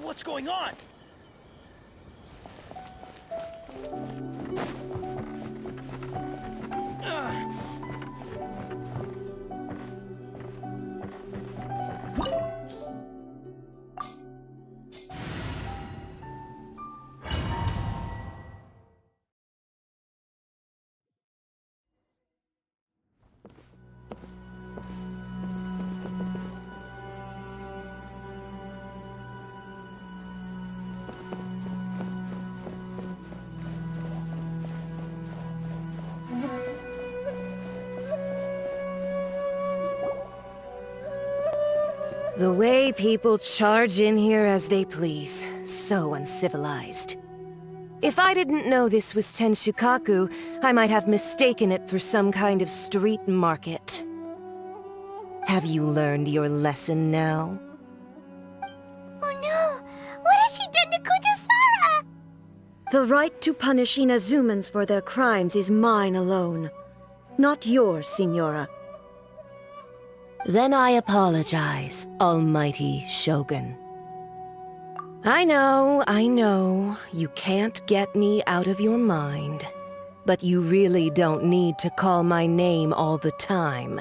What's going on? The way people charge in here as they please. So uncivilized. If I didn't know this was Tenshukaku, I might have mistaken it for some kind of street market. Have you learned your lesson now? Oh no! What has she done to Kujusara? The right to punish Inazumans for their crimes is mine alone. Not yours, Signora. Then I apologize, Almighty Shogun. I know, you can't get me out of your mind. But you really don't need to call my name all the time.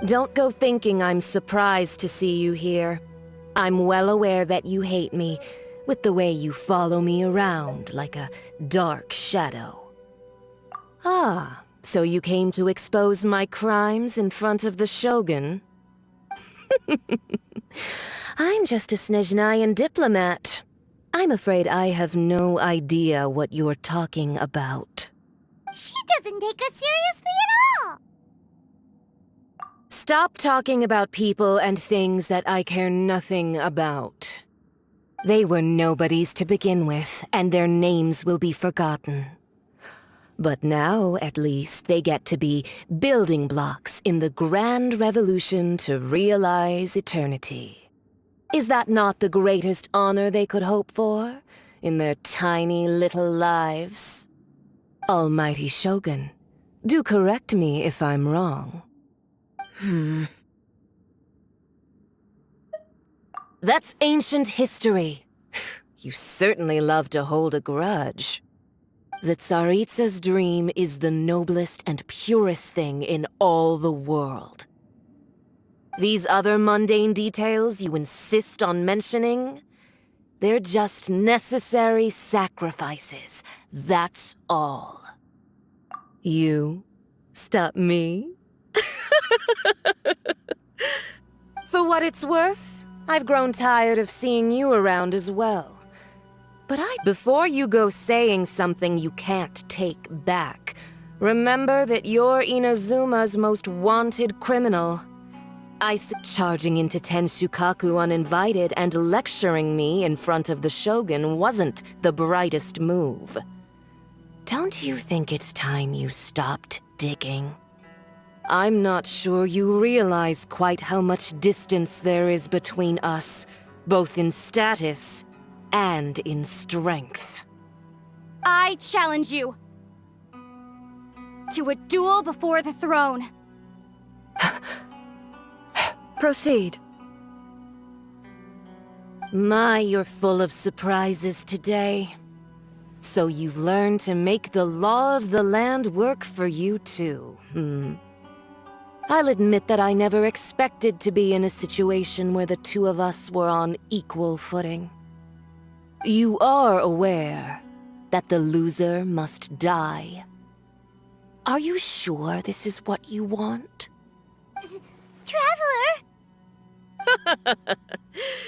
Don't go thinking I'm surprised to see you here. I'm well aware that you hate me, with the way you follow me around like a dark shadow. Ah, so you came to expose my crimes in front of the Shogun? I'm just a Snezhnayan diplomat. I'm afraid I have no idea what you're talking about. She doesn't take us seriously at all! Stop talking about people and things that I care nothing about. They were nobodies to begin with, and their names will be forgotten. But now, at least, they get to be building blocks in the grand revolution to realize eternity. Is that not the greatest honor they could hope for, in their tiny little lives? Almighty Shogun, do correct me if I'm wrong. That's ancient history. You certainly love to hold a grudge. The Tsaritsa's dream is the noblest and purest thing in all the world. These other mundane details you insist on mentioning, they're just necessary sacrifices, that's all. You stop me? For what it's worth, I've grown tired of seeing you around as well. But before you go saying something you can't take back, remember that you're Inazuma's most wanted criminal. Charging into Tenshukaku uninvited and lecturing me in front of the Shogun wasn't the brightest move. Don't you think it's time you stopped digging? I'm not sure you realize quite how much distance there is between us, both in status and in strength. I challenge you to a duel before the throne. Proceed. My, you're full of surprises today. So you've learned to make the law of the land work for you too, I'll admit that I never expected to be in a situation where the two of us were on equal footing. You are aware that the loser must die. Are you sure this is what you want? Traveler!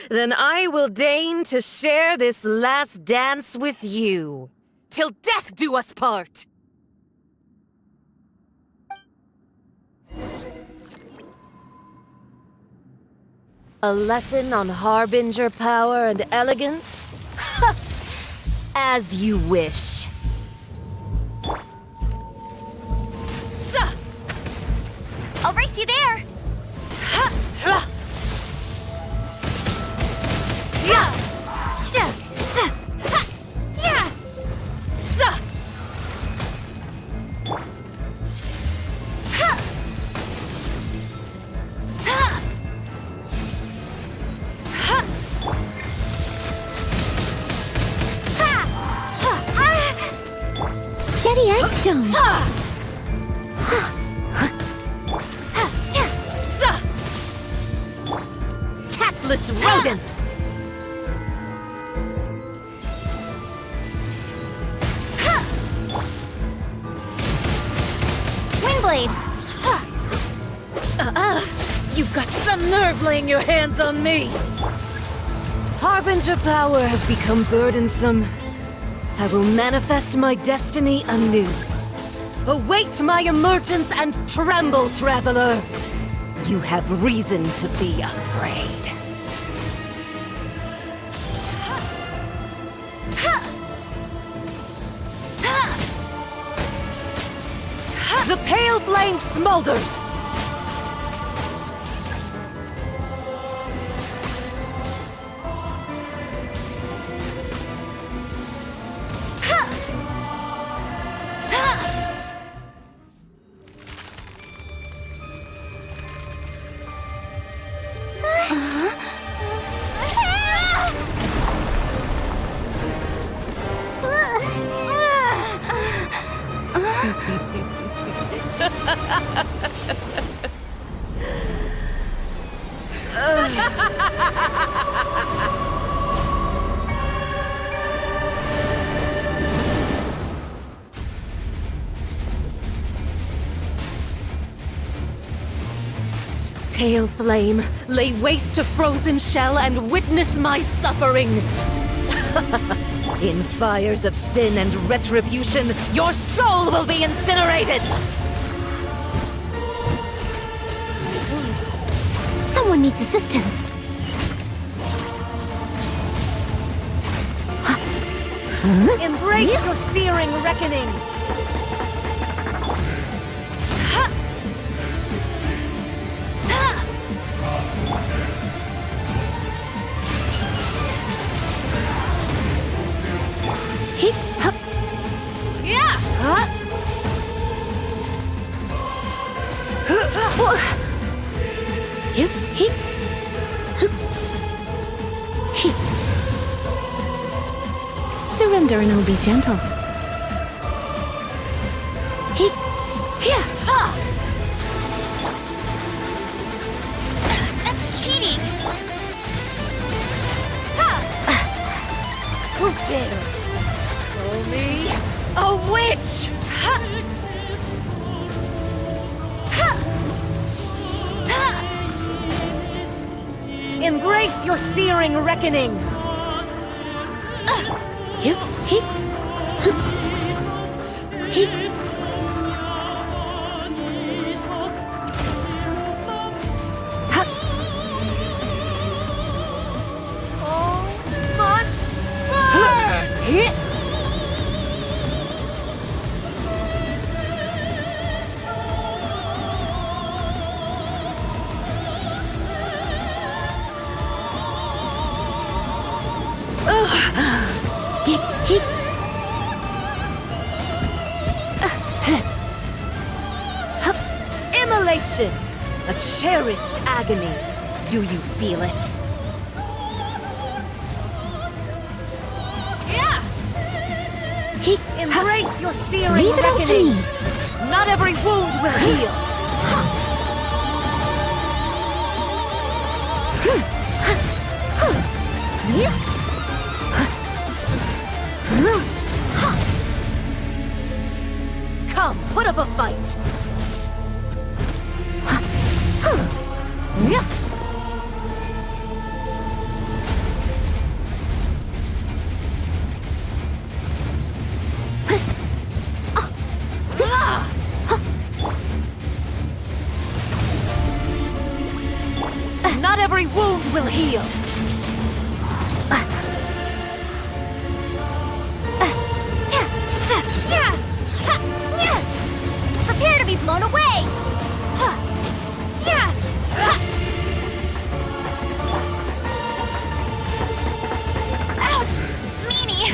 Then I will deign to share this last dance with you. Till death do us part! A lesson on harbinger power and elegance? As you wish. I'll race you there! Steady as stone. Tactless rodent! Windblade! You've got some nerve laying your hands on me! Harbinger power has become burdensome. I will manifest my destiny anew. Await my emergence and tremble, traveler! You have reason to be afraid. The pale flame smolders! Pale flame, lay waste to frozen shell and witness my suffering. In fires of sin and retribution, your soul will be incinerated! Someone needs assistance. Embrace your searing reckoning! Hip, hop. Yeah! Hip, hip. Hip. Surrender and I'll be gentle. Hip. Yeah! Ha! That's cheating. Who dares call me a witch? Embrace your searing reckoning! Hip, hip. Hip. All must burn! Hip. Hip, hip. Immolation! A cherished agony. Do you feel it? Yeah! Hip. Embrace your searing Leave it all to reckoning! me. Not every wound will heal! Come, put up a fight! Not every wound will heal! Prepare to be blown away! Ouch! Meanie!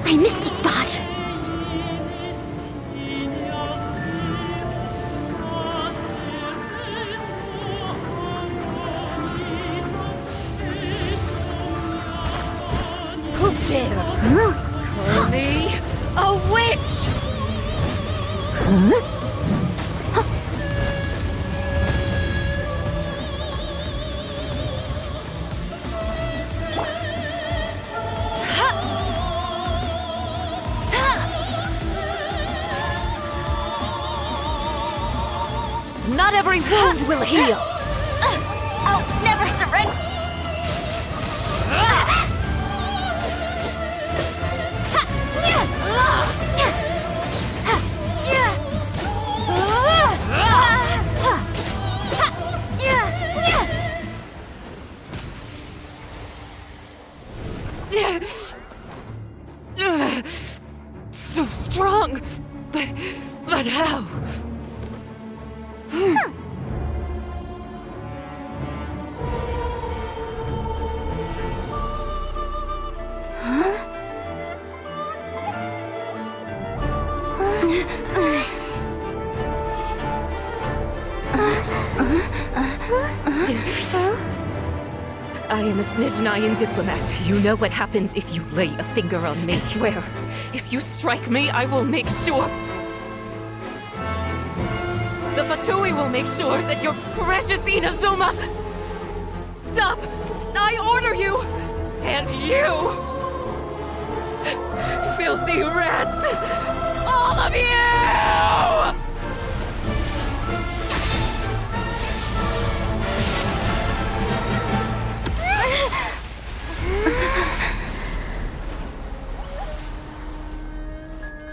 I missed a spot. Who dares call me a witch? Not every wound will heal! I'll never surrender! So strong! But how? I am a Snezhnayan diplomat. You know what happens if you lay a finger on me. I swear, if you strike me, I will make sure... The Fatui will make sure that your precious Inazuma... Stop! I order you! And you! Filthy rats! All of you!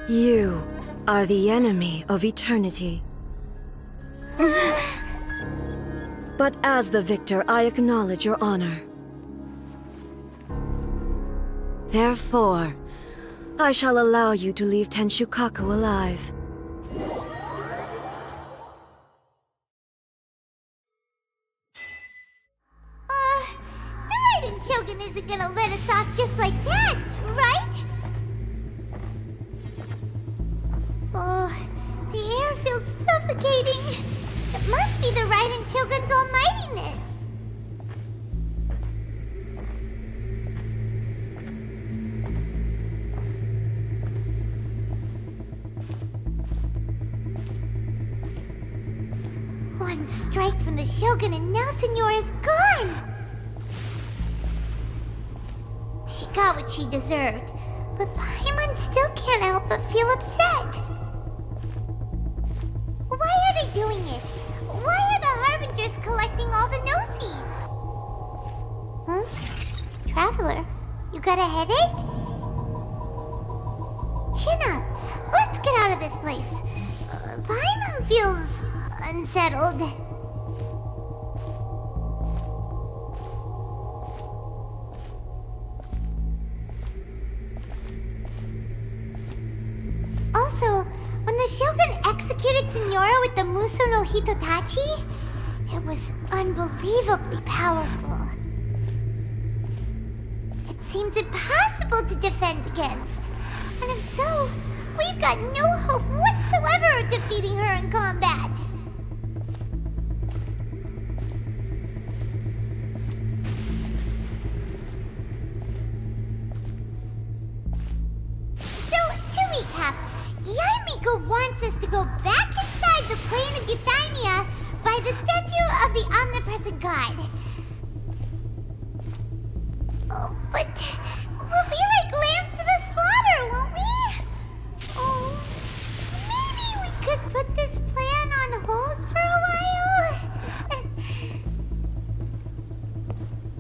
You are the enemy of eternity. But as the victor, I acknowledge your honor. Therefore, I shall allow you to leave Tenshukaku alive. The Raiden Shogun isn't gonna let us off just like that, right? Oh, the air feels suffocating. It must be the Raiden Shogun's almightiness. One strike from the Shogun and now Senor is gone! She got what she deserved, but Paimon still can't help but feel upset. Why are they doing it? Why are the Harbingers collecting all the no-seeds? Traveler, you got a headache? Chin up. Let's get out of this place. Paimon feels unsettled. Also, Shogun executed Signora with the Muso no Hitotachi? It was unbelievably powerful. It seems impossible to defend against. And if so, we've got no hope whatsoever of defeating her in combat. So, to recap, Yaemiko wants us to go back inside the plane of Euthymia by the statue of the Omnipresent God. Oh, but we'll be like lambs to the slaughter, won't we? Oh, maybe we could put this plan on hold for a while?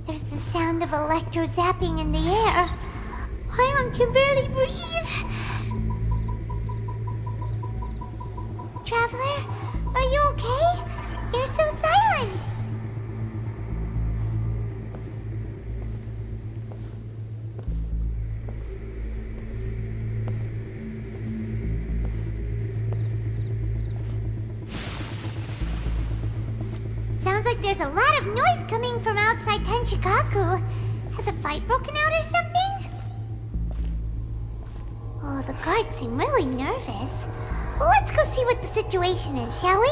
There's the sound of electro zapping in the air. Paimon can barely breathe. Traveler, are you okay? You're so silent. Sounds like there's a lot of noise coming from outside Tenshikaku. Has a fight broken out or something? Oh, the guards seem really nervous. Well, let's go see what the situation is, shall we?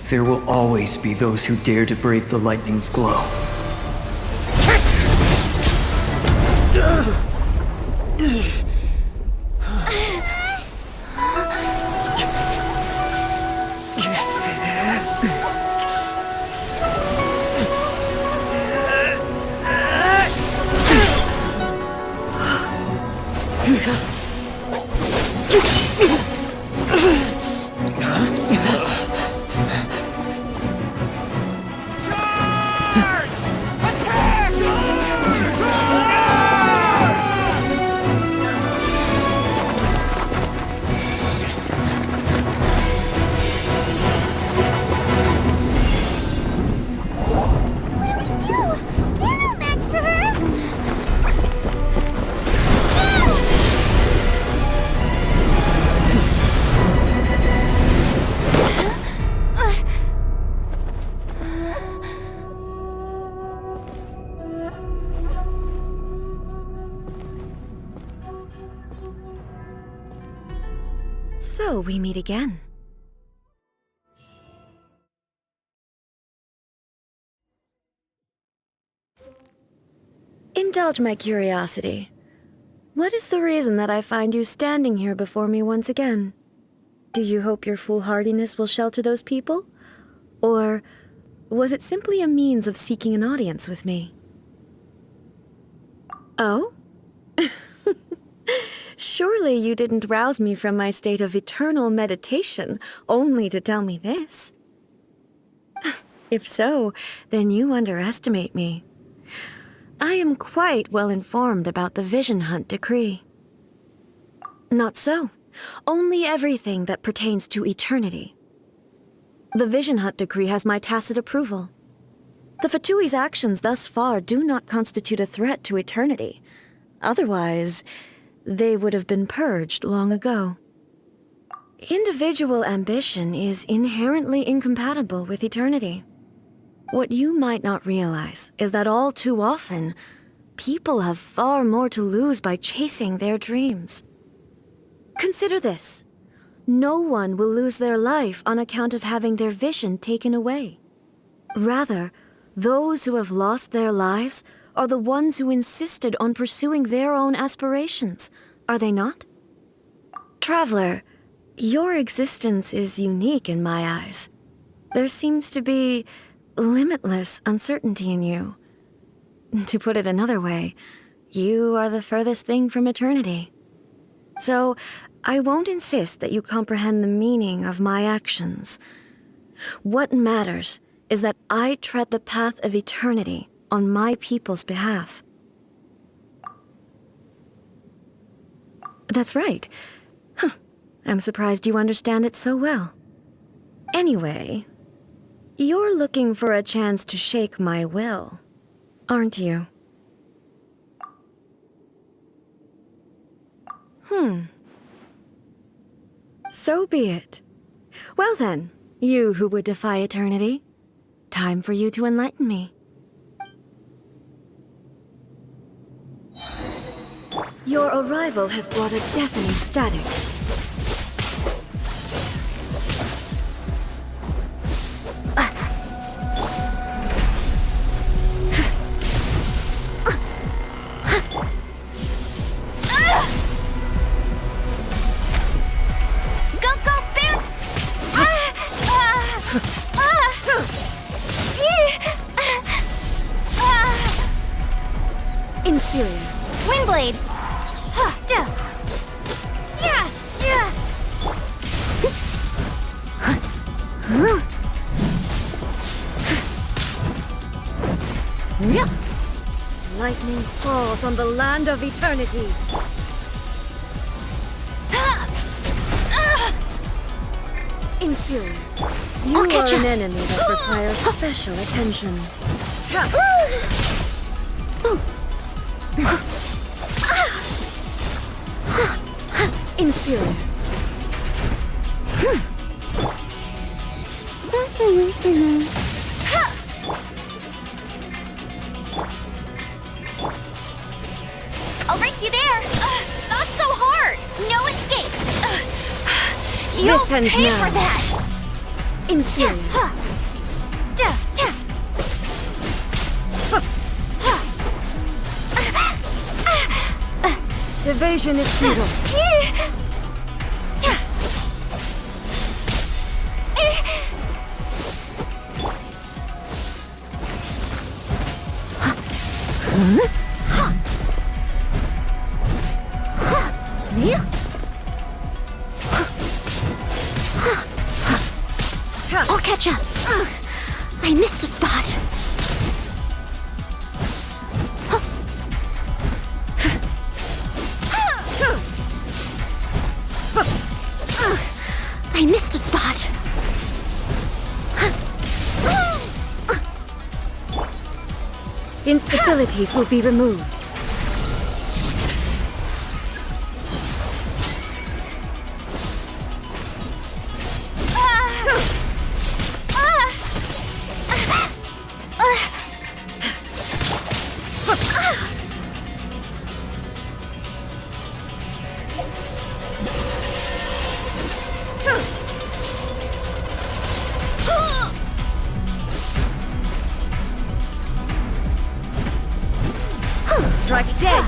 There will always be those who dare to brave the lightning's glow. So we meet again. Indulge my curiosity. What is the reason that I find you standing here before me once again? Do you hope your foolhardiness will shelter those people? Or was it simply a means of seeking an audience with me? Oh? Surely you didn't rouse me from my state of eternal meditation only to tell me this. If so, then you underestimate me. I am quite well informed about the Vision Hunt decree. Not so. Only everything that pertains to eternity. The Vision Hunt decree has my tacit approval. The Fatui's actions thus far do not constitute a threat to eternity. Otherwise, they would have been purged long ago. Individual ambition is inherently incompatible with eternity. What you might not realize is that all too often, people have far more to lose by chasing their dreams. Consider this. No one will lose their life on account of having their vision taken away. Rather, those who have lost their lives are the ones who insisted on pursuing their own aspirations, are they not? Traveler, your existence is unique in my eyes. There seems to be limitless uncertainty in you. To put it another way, you are the furthest thing from eternity. So, I won't insist that you comprehend the meaning of my actions. What matters is that I tread the path of eternity on my people's behalf. That's right. Huh. I'm surprised you understand it so well. Anyway, you're looking for a chance to shake my will, aren't you? So be it. Well then, you who would defy eternity, time for you to enlighten me. Your arrival has brought a deafening static. Inferior. Windblade! Lightning falls on the land of eternity. Inferior. You are an enemy that requires special attention. Inferior. I'll race you there! Not so hard! No escape! You'll This ends pay now. for that! Inferior. Evasion is futile. I'll catch up. I missed a spot. I missed a spot. Instabilities will be removed. Strike dead!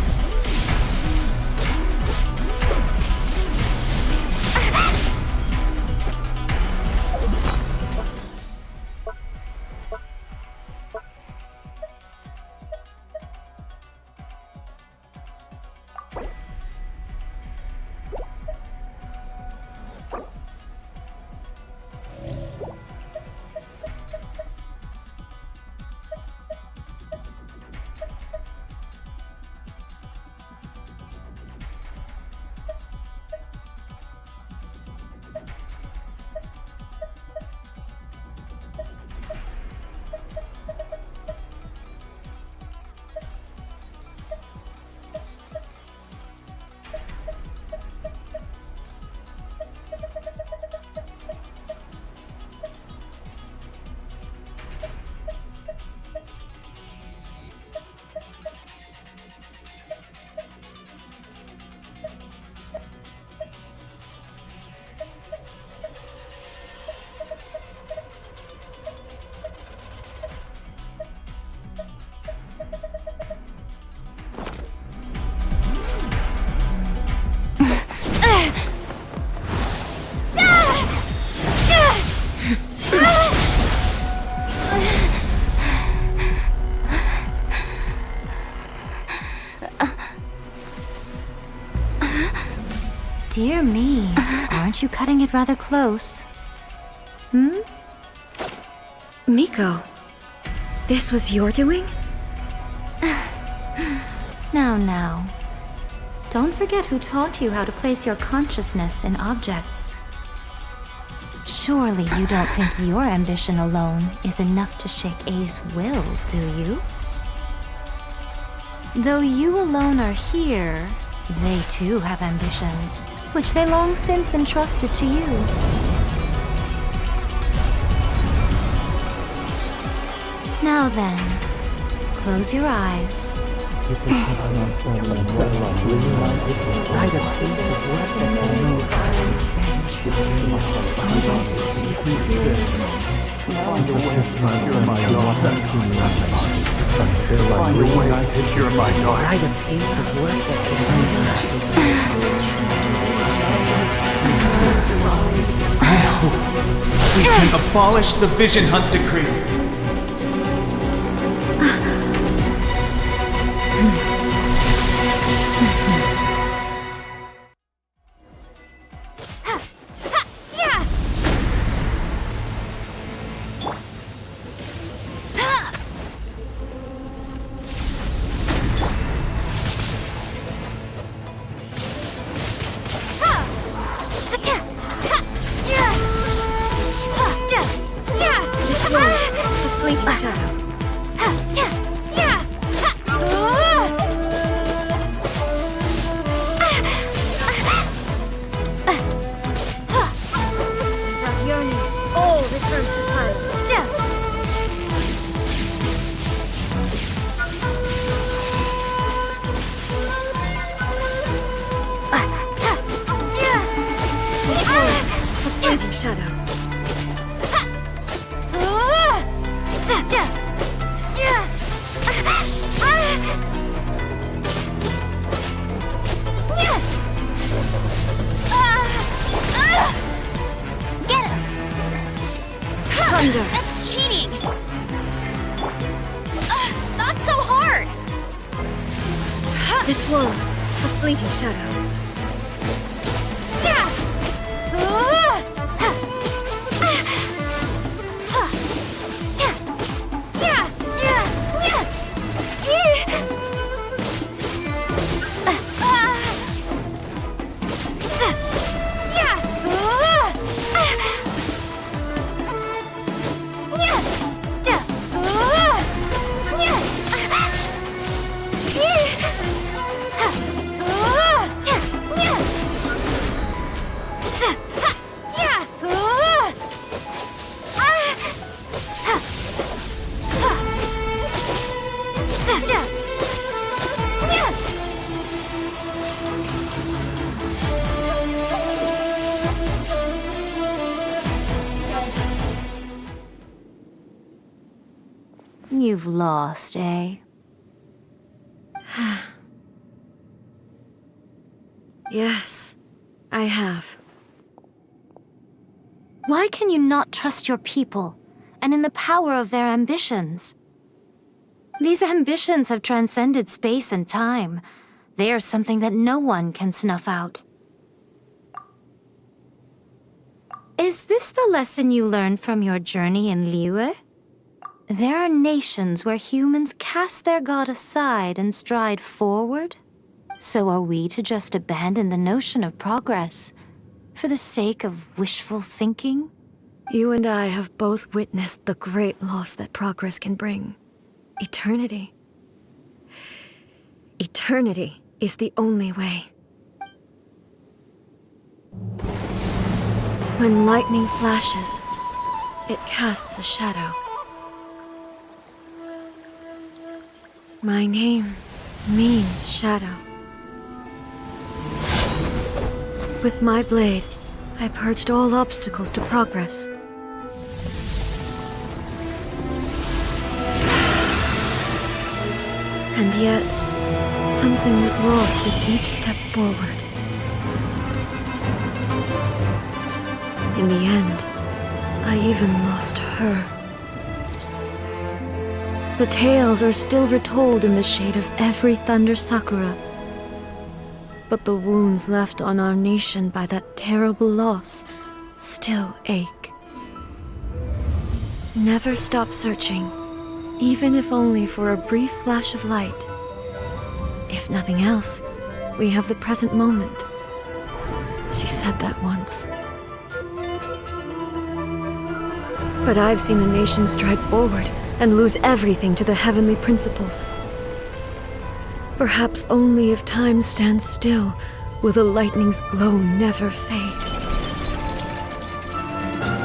Aren't you cutting it rather close? Miko, this was your doing? Now. Don't forget who taught you how to place your consciousness in objects. Surely you don't think your ambition alone is enough to shake A's will, do you? Though you alone are here, they too have ambitions, which they long since entrusted to you. Now then, close your eyes. We can abolish the Vision Hunt Decree. That's cheating! Not so hard! This one, a fleeting shadow. You've lost, eh? Yes, I have. Why can you not trust your people, and in the power of their ambitions? These ambitions have transcended space and time. They are something that no one can snuff out. Is this the lesson you learned from your journey in Liyue? There are nations where humans cast their god aside and stride forward. So are we to just abandon the notion of progress for the sake of wishful thinking? You and I have both witnessed the great loss that progress can bring. Eternity. Eternity is the only way. When lightning flashes, it casts a shadow. My name means shadow. With my blade, I purged all obstacles to progress. And yet, something was lost with each step forward. In the end, I even lost her. The tales are still retold in the shade of every Thunder Sakura. but the wounds left on our nation by that terrible loss still ache. Never stop searching, even if only for a brief flash of light. If nothing else, we have the present moment. She said that once. But I've seen a nation stride forward and lose everything to the heavenly principles. Perhaps only if time stands still will the lightning's glow never fade.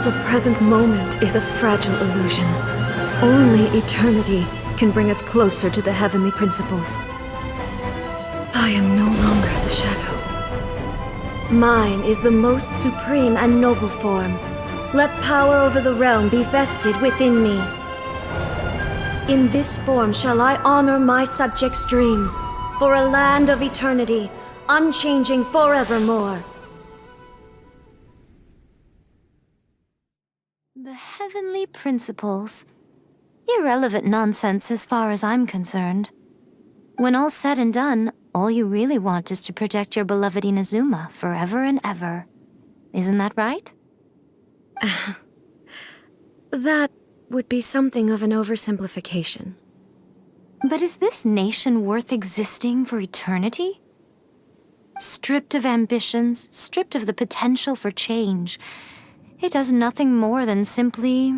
The present moment is a fragile illusion. Only eternity can bring us closer to the heavenly principles. I am no longer the shadow. Mine is the most supreme and noble form. Let power over the realm be vested within me. In this form shall I honor my subjects' dream, for a land of eternity, unchanging forevermore. The heavenly principles. Irrelevant nonsense as far as I'm concerned. When all's said and done, all you really want is to protect your beloved Inazuma forever and ever. Isn't that right? That would be something of an oversimplification. But is this nation worth existing for eternity? Stripped of ambitions, stripped of the potential for change, it does nothing more than simply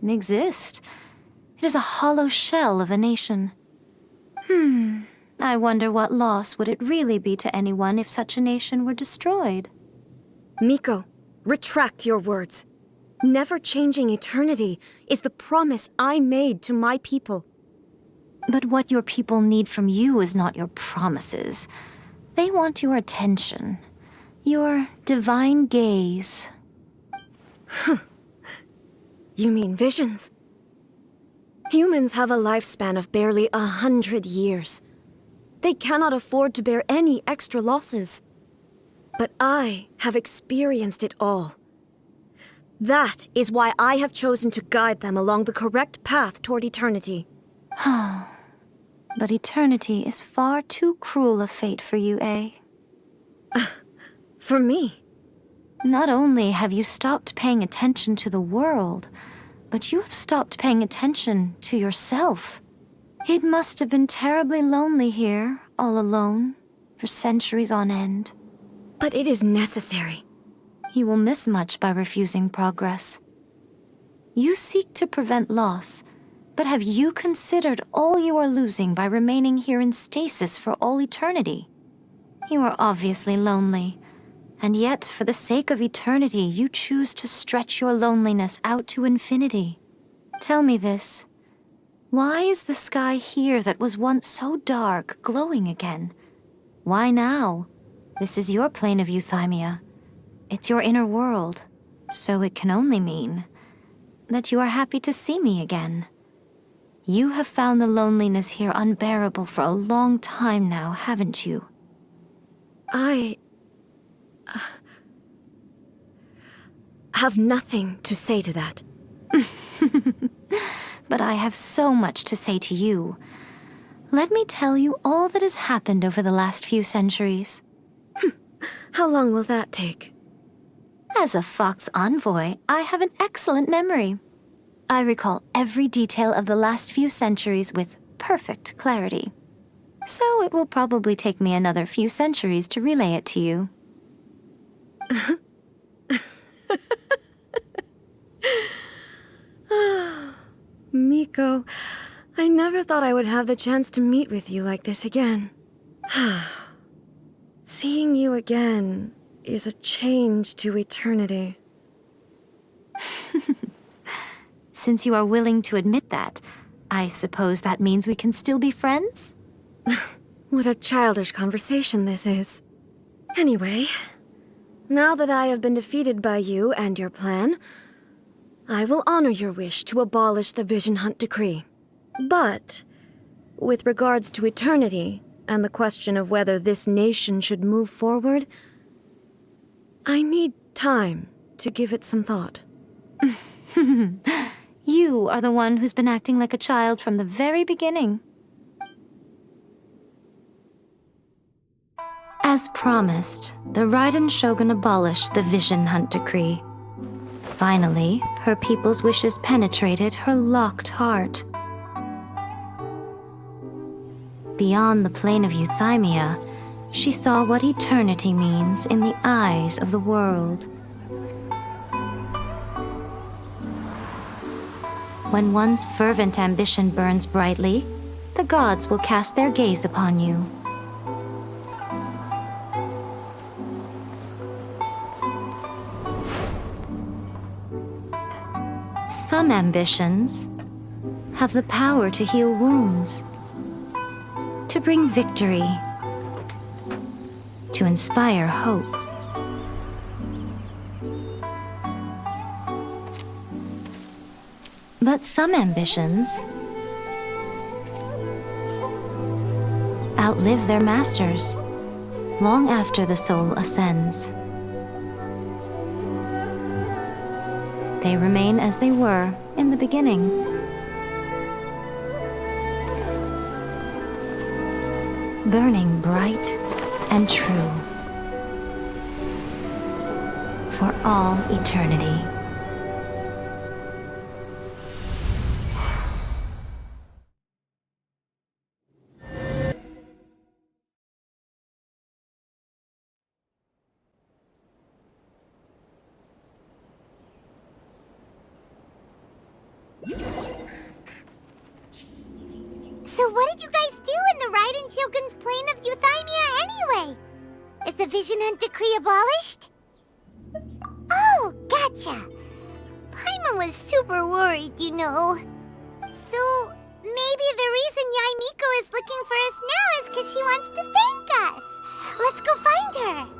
exist. It is a hollow shell of a nation. I wonder what loss would it really be to anyone if such a nation were destroyed? Miko, retract your words. Never changing eternity is the promise I made to my people. But what your people need from you is not your promises. They want your attention, your divine gaze. You mean visions? Humans have a lifespan of barely 100 years. They cannot afford to bear any extra losses. But I have experienced it all. That is why I have chosen to guide them along the correct path toward eternity. But eternity is far too cruel a fate for you, eh? For me? Not only have you stopped paying attention to the world, but you have stopped paying attention to yourself. It must have been terribly lonely here, all alone, for centuries on end. But it is necessary. You will miss much by refusing progress. You seek to prevent loss, but have you considered all you are losing by remaining here in stasis for all eternity? You are obviously lonely, and yet for the sake of eternity you choose to stretch your loneliness out to infinity. Tell me this. Why is the sky here that was once so dark glowing again? Why now? This is your plane of euthymia. It's your inner world, so it can only mean that you are happy to see me again. You have found the loneliness here unbearable for a long time now, haven't you? I have nothing to say to that. But I have so much to say to you. Let me tell you all that has happened over the last few centuries. How long will that take? As a Fox envoy, I have an excellent memory. I recall every detail of the last few centuries with perfect clarity. So it will probably take me another few centuries to relay it to you. Miko, I never thought I would have the chance to meet with you like this again. Seeing you again is a change to eternity. Since you are willing to admit that, I suppose that means we can still be friends? What a childish conversation this is. Anyway, now that I have been defeated by you and your plan, I will honor your wish to abolish the Vision Hunt Decree. But, with regards to eternity and the question of whether this nation should move forward, I need time to give it some thought. You are the one who's been acting like a child from the very beginning. As promised, the Raiden Shogun abolished the Vision Hunt Decree. Finally, her people's wishes penetrated her locked heart. Beyond the plane of Euthymia, she saw what eternity means in the eyes of the world. When one's fervent ambition burns brightly, the gods will cast their gaze upon you. Some ambitions have the power to heal wounds, to bring victory, to inspire hope. But some ambitions outlive their masters long after the soul ascends. They remain as they were in the beginning. Burning bright and true for all eternity. So what did you guys do in the Raiden Shogun's plane of Euthymia anyway? Is the Vision Hunt Decree abolished? Oh, gotcha. Paimon was super worried, you know. So maybe the reason Yaimiko is looking for us now is because she wants to thank us. Let's go find her.